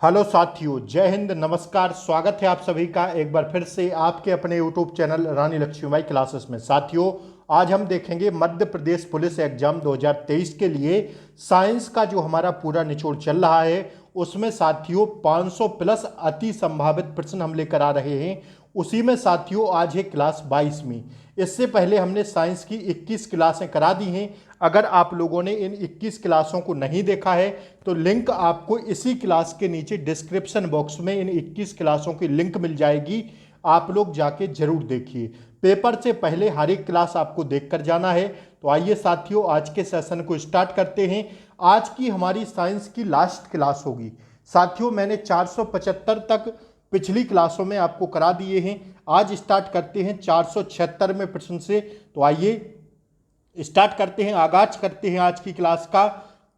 Hello साथियों, जय हिंद, नमस्कार। स्वागत है आप सभी का एक बार फिर से आपके अपने यूट्यूब चैनल रानी लक्ष्मीबाई क्लासेस में। साथियों, आज हम देखेंगे मध्य प्रदेश पुलिस एग्जाम 2023 के लिए साइंस का जो हमारा पूरा निचोड़ चल रहा है उसमें साथियों 500 प्लस अति संभावित प्रश्न हम लेकर आ रहे हैं। उसी में साथियों आज है क्लास 22वीं। इससे पहले हमने साइंस की 21 क्लासें करा दी हैं। अगर आप लोगों ने इन 21 क्लासों को नहीं देखा है तो लिंक आपको इसी क्लास के नीचे डिस्क्रिप्शन बॉक्स में इन 21 क्लासों की लिंक मिल जाएगी। आप लोग जाके जरूर देखिए। पेपर से पहले हर एक क्लास आपको देखकर जाना है। तो आइए साथियों, आज के सेशन को स्टार्ट करते हैं। आज की हमारी साइंस की लास्ट क्लास होगी। साथियों, मैंने 475 तक पिछली क्लासों में आपको करा दिए हैं। आज स्टार्ट करते हैं 476वें प्रश्न से। तो आइए स्टार्ट करते हैं, आगाज करते हैं आज की क्लास का।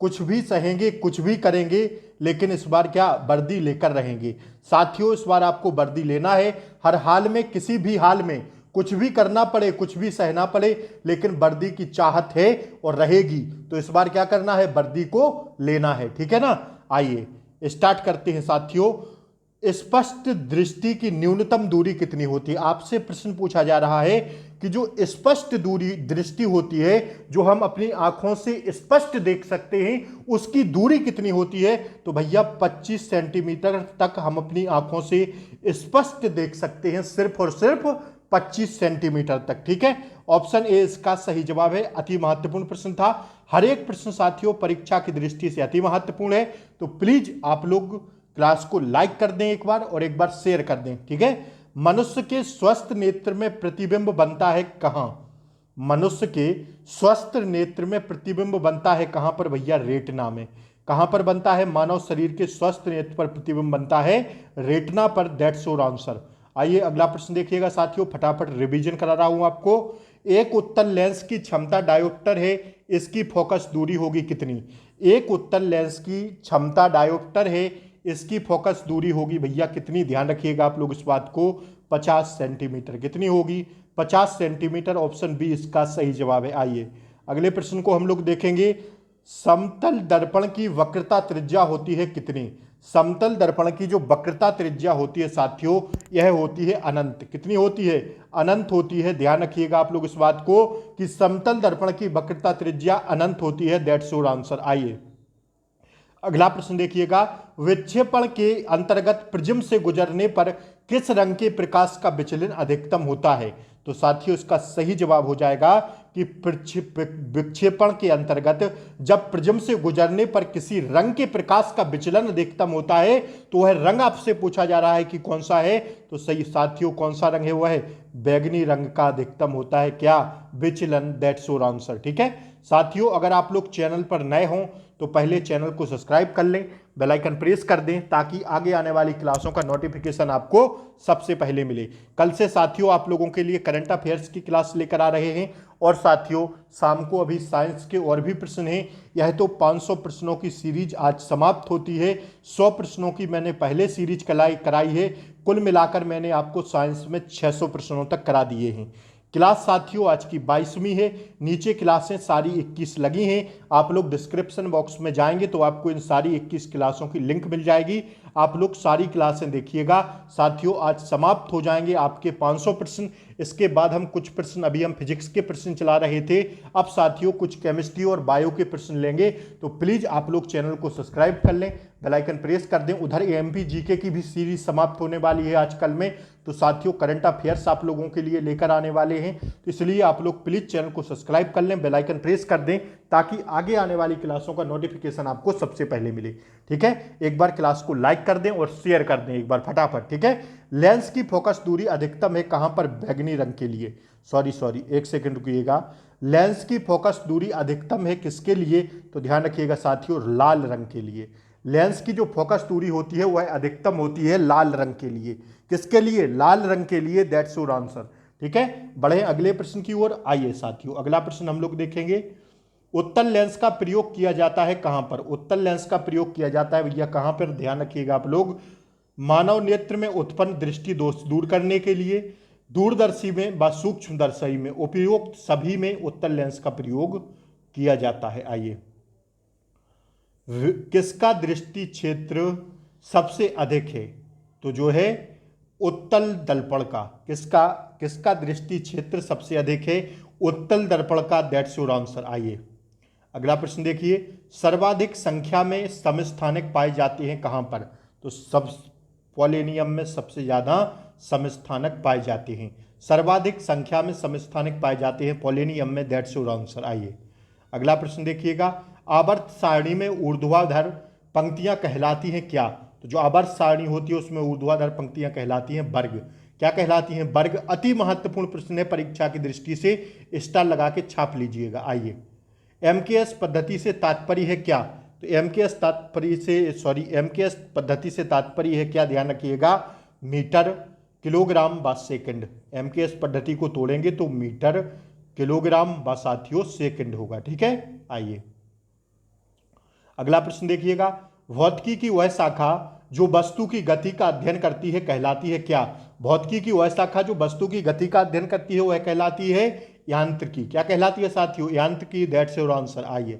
कुछ भी सहेंगे, कुछ भी करेंगे, लेकिन इस बार क्या वर्दी लेकर रहेंगे। साथियों, इस बार आपको वर्दी लेना है। हर हाल में, किसी भी हाल में, कुछ भी करना पड़े, कुछ भी सहना पड़े, लेकिन वर्दी की चाहत है और रहेगी। तो इस बार क्या करना है, वर्दी को लेना है। ठीक है ना। आइए स्टार्ट करते हैं साथियों। स्पष्ट दृष्टि की न्यूनतम दूरी कितनी होती है? आपसे प्रश्न पूछा जा रहा है कि जो स्पष्ट दूरी दृष्टि होती है, जो हम अपनी आंखों से स्पष्ट देख सकते हैं, उसकी दूरी कितनी होती है? तो भैया 25 सेंटीमीटर तक हम अपनी आंखों से स्पष्ट देख सकते हैं, सिर्फ और सिर्फ 25 सेंटीमीटर तक। ठीक है, ऑप्शन ए इसका सही जवाब है। अति महत्वपूर्ण प्रश्न था। हर एक प्रश्न साथियों परीक्षा की दृष्टि से अति महत्वपूर्ण है। तो प्लीज आप लोग क्लास को लाइक कर दें एक बार और एक बार शेयर कर दें। ठीक है। मनुष्य के स्वस्थ नेत्र में प्रतिबिंब बनता है कहां? मनुष्य के स्वस्थ नेत्र में प्रतिबिंब बनता है कहां पर भैया? रेटिना में। कहां पर बनता है? मानव शरीर के स्वस्थ नेत्र पर प्रतिबिंब बनता है रेटिना पर। That's your answer. आइए अगला प्रश्न देखिएगा साथियों, फटाफट रिवीजन करा रहा हूं आपको। एक उत्तल लेंस की क्षमता डायोप्टर है, इसकी फोकस दूरी होगी कितनी? एक उत्तल लेंस की क्षमता डायोप्टर है, इसकी फोकस दूरी होगी भैया कितनी? ध्यान रखिएगा आप लोग इस बात को, 50 सेंटीमीटर। कितनी होगी? 50 सेंटीमीटर। ऑप्शन बी इसका सही जवाब है। आइए अगले प्रश्न को हम लोग देखेंगे। समतल दर्पण की वक्रता त्रिज्या होती है कितनी? समतल दर्पण की जो वक्रता त्रिज्या होती है साथियों, यह होती है अनंत। कितनी होती है? अनंत होती है। ध्यान रखिएगा आप लोग इस बात को कि समतल दर्पण की वक्रता त्रिज्या अनंत होती है। That's your answer. आइए अगला प्रश्न देखिएगा। विक्षेपण के अंतर्गत प्रिज्म से गुजरने पर किस रंग के प्रकाश का विचलन अधिकतम होता है? तो साथियों इसका सही जवाब हो जाएगा कि विक्षेपण के अंतर्गत जब प्रिज्म से गुजरने पर किसी रंग के प्रकाश का विचलन अधिकतम होता है तो वह रंग आपसे पूछा जा रहा है कि कौन सा है। तो सही साथियों कौन सा रंग है? वह है बैगनी रंग का अधिकतम होता है क्या? विचलन। That's your answer. ठीक है साथियों, अगर आप लोग चैनल पर नए हों तो पहले चैनल को सब्सक्राइब कर लें, बेल आइकन प्रेस कर दें ताकि आगे आने वाली क्लासों का नोटिफिकेशन आपको सबसे पहले मिले। कल से साथियों आप लोगों के लिए करंट अफेयर्स की क्लास लेकर आ रहे हैं और साथियों शाम को अभी साइंस के और भी प्रश्न हैं। यह तो 500 प्रश्नों की सीरीज आज समाप्त होती है। 100 प्रश्नों की मैंने पहले सीरीज कराई है। कुल मिलाकर मैंने आपको साइंस में 600 प्रश्नों तक करा दिए हैं। क्लास साथियों आज की 22वीं है। नीचे क्लासें सारी 21 लगी हैं। आप लोग डिस्क्रिप्शन बॉक्स में जाएंगे तो आपको इन सारी 21 क्लासों की लिंक मिल जाएगी। आप लोग सारी क्लासें देखिएगा। साथियों आज समाप्त हो जाएंगे आपके 500 प्रश्न। इसके बाद हम कुछ प्रश्न, अभी हम फिजिक्स के प्रश्न चला रहे थे, अब साथियों कुछ केमिस्ट्री और बायो के प्रश्न लेंगे। तो प्लीज आप लोग चैनल को सब्सक्राइब कर लें, बेल आइकन प्रेस कर दें। उधर एएमपी जीके की भी सीरीज समाप्त होने वाली है आजकल में। तो साथियों करंट अफेयर्स आप लोगों के लिए लेकर आने वाले हैं, तो इसलिए आप लोग प्लीज चैनल को सब्सक्राइब कर लें, बेल आइकन प्रेस कर दें ताकि आगे आने वाली क्लासों का नोटिफिकेशन आपको सबसे पहले मिले। ठीक है, एक बार क्लास को लाइक कर दें और शेयर कर दें एक बार फटाफट। ठीक है, लेंस की फोकस दूरी अधिकतम है कहां पर? बैगनी रंग के लिए। सॉरी एक सेकंड रुकिएगा। लेंस की फोकस दूरी अधिकतम है किसके लिए? तो ध्यान रखिएगा साथियों, लाल रंग के लिए। लेंस की जो फोकस दूरी होती है वह अधिकतम होती है लाल रंग के लिए। किसके लिए? लाल रंग के लिए। That's your answer. ठीक है, बढ़े अगले प्रश्न की ओर। आइए साथियों अगला प्रश्न हम लोग देखेंगे। उत्तल लेंस का प्रयोग किया जाता है कहां पर? उत्तल लेंस का प्रयोग किया जाता है भैया कहां पर? ध्यान रखिएगा आप लोग। मानव नेत्र में उत्पन्न दृष्टि दोष दूर करने के लिए, दूरदर्शी में व सूक्ष्मदर्शी में, उपयुक्त सभी में उत्तल लेंस का प्रयोग किया जाता है। आइए किसका दृष्टि क्षेत्र सबसे अधिक है? तो जो है उत्तल दर्पण का। किसका किसका दृष्टि क्षेत्र सबसे अधिक है? उत्तल दर्पण का। That's your answer. आइए अगला प्रश्न देखिए, सर्वाधिक संख्या में समस्थानिक पाए जाते हैं कहां पर? तो सब पोलेनियम में सबसे ज्यादा समस्थानक पाए जाते हैं। सर्वाधिक संख्या में समस्थानिक पाए जाते हैं पोलेनियम में। That's your answer. आइए अगला प्रश्न देखिएगा, आवर्त सारणी में ऊर्ध्वाधर पंक्तियां कहलाती हैं क्या? तो जो आवर्त सारणी होती है उसमें ऊर्ध्वाधर पंक्तियां कहलाती हैं वर्ग। क्या कहलाती हैं? वर्ग। अति महत्वपूर्ण प्रश्न है, परीक्षा की दृष्टि से स्टार लगा के छाप लीजिएगा। आइए, एमकेएस पद्धति से तात्पर्य है क्या? तो एमकेएस पद्धति से तात्पर्य है क्या? ध्यान रखिएगा, मीटर, किलोग्राम व सेकंड। एमकेएस पद्धति को तोड़ेंगे तो मीटर, किलोग्राम व साथियों सेकंड होगा। ठीक है, आइए अगला प्रश्न देखिएगा, भौतिकी की वह शाखा जो वस्तु की गति का अध्ययन करती है कहलाती है क्या? भौतिकी की वह शाखा जो वस्तु की गति का अध्ययन करती है वह कहलाती है यांत्रिकी। क्या कहलाती है साथियों? यांत्रिकी। That's your answer. आइए,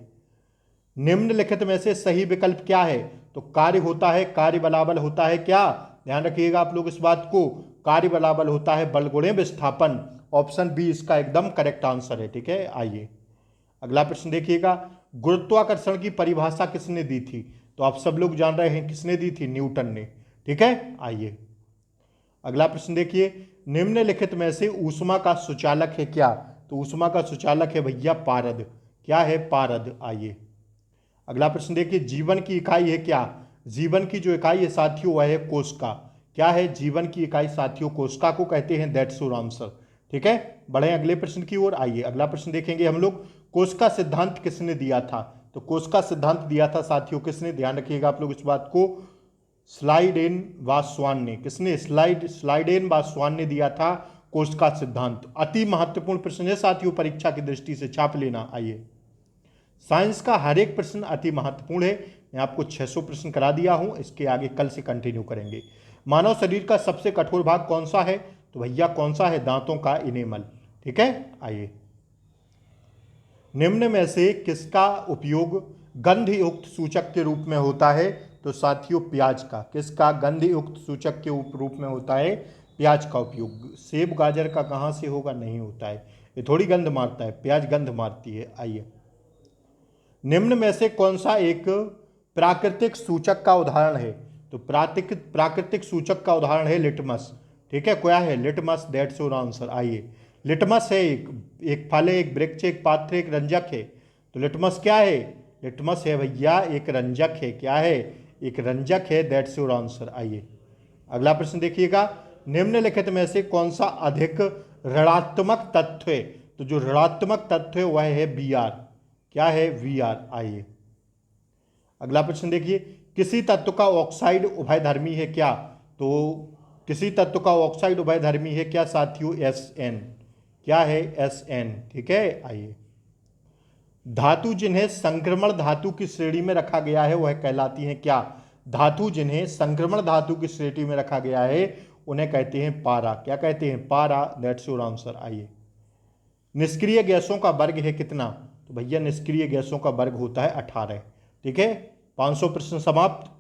निम्नलिखित में से सही विकल्प क्या है? तो कार्य होता है, कार्य बलाबल होता है क्या? ध्यान रखिएगा आप लोग इस बात को, कार्य बलाबल होता है बल गुणे विस्थापन। ऑप्शन बी इसका एकदम करेक्ट आंसर है। ठीक है, आइए अगला प्रश्न देखिएगा, गुरुत्वाकर्षण की परिभाषा किसने दी थी? तो आप सब लोग जान रहे हैं किसने दी थी? न्यूटन ने। ठीक है, आइए अगला प्रश्न देखिए, निम्नलिखित में से ऊष्मा का सुचालक है क्या? तो ऊष्मा का सुचालक है भैया पारद। क्या है? पारद। आइए अगला प्रश्न देखिए, जीवन की इकाई है क्या? जीवन की जो इकाई है साथियों वह है कोशिका। क्या है? जीवन की इकाई साथियों कोशिका को कहते हैं। That's your answer. ठीक है, बढ़े अगले प्रश्न की ओर। आइए अगला प्रश्न देखेंगे हम लोग, कोशिका सिद्धांत किसने दिया था? तो कोशिका सिद्धांत दिया था साथियों किसने? ध्यान रखिएगा आप लोग इस बात को, स्लाइडेन वासवान ने। किसने? स्लाइडेन वासवान ने दिया था कोशिका सिद्धांत। अति महत्वपूर्ण प्रश्न है साथियों, परीक्षा की दृष्टि से छाप लेना। आइए, साइंस का हर एक प्रश्न अति महत्वपूर्ण है। मैं आपको 600 प्रश्न करा दिया हूं, इसके आगे कल से कंटिन्यू करेंगे। मानव शरीर का सबसे कठोर भाग कौन सा है? तो भैया कौन सा है? दांतों का इनेमल। ठीक है, आइए, निम्न में से किसका उपयोग गंध युक्त सूचक के रूप में होता है? तो साथियों प्याज का। किसका गंध युक्त सूचक के रूप में होता है? प्याज का उपयोग। सेब गाजर का कहाँ से होगा? नहीं होता है, ये थोड़ी गंध मारता है, प्याज गंध मारती है। आइए, निम्न में से कौन सा एक प्राकृतिक सूचक का उदाहरण है? तो प्राकृतिक सूचक का उदाहरण है लिटमस। ठीक है, क्या है? लिटमस। That's your answer. आइए, लिटमस है एक फल है, एक वृक्ष, एक पात्र, एक रंजक है। तो लिटमस क्या है? लिटमस है भैया एक रंजक है। क्या है? एक रंजक है। That's your answer. आइए अगला प्रश्न देखिएगा, निम्नलिखित में से कौन सा अधिक ऋणात्मक तत्व है? तो जो ऋणात्मक तत्व है वह है Br। क्या है? Vr। आइए अगला प्रश्न देखिए, किसी तत्व का ऑक्साइड उभयधर्मी है क्या? तो किसी तत्व का ऑक्साइड उभयधर्मी है क्या साथियों? Sn। क्या है? Sn। ठीक है, आइए, धातु जिन्हें संक्रमण धातु की श्रेणी में रखा गया है वह कहलाती हैं क्या? धातु जिन्हें संक्रमण धातु की श्रेणी में रखा गया है उन्हें कहते हैं पारा। क्या कहते हैं? पारा। That's your answer. आइए, निष्क्रिय गैसों का वर्ग है कितना? तो भैया निष्क्रिय गैसों का वर्ग होता है 18। ठीक है, 500 प्रश्न समाप्त।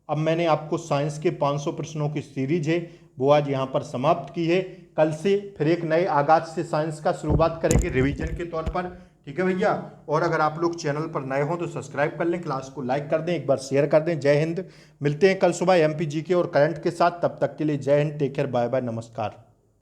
अब मैंने आपको साइंस के 500 प्रश्नों की सीरीज है वो आज यहाँ पर समाप्त की है। कल से फिर एक नए आगाज से साइंस का शुरुआत करेंगे रिवीजन के तौर पर। ठीक है भैया, और अगर आप लोग चैनल पर नए हो तो सब्सक्राइब कर लें, क्लास को लाइक कर दें, एक बार शेयर कर दें। जय हिंद। मिलते हैं कल सुबह एमपीजी के और करंट के साथ। तब तक के लिए Jai Hind, take care, bye bye, नमस्कार।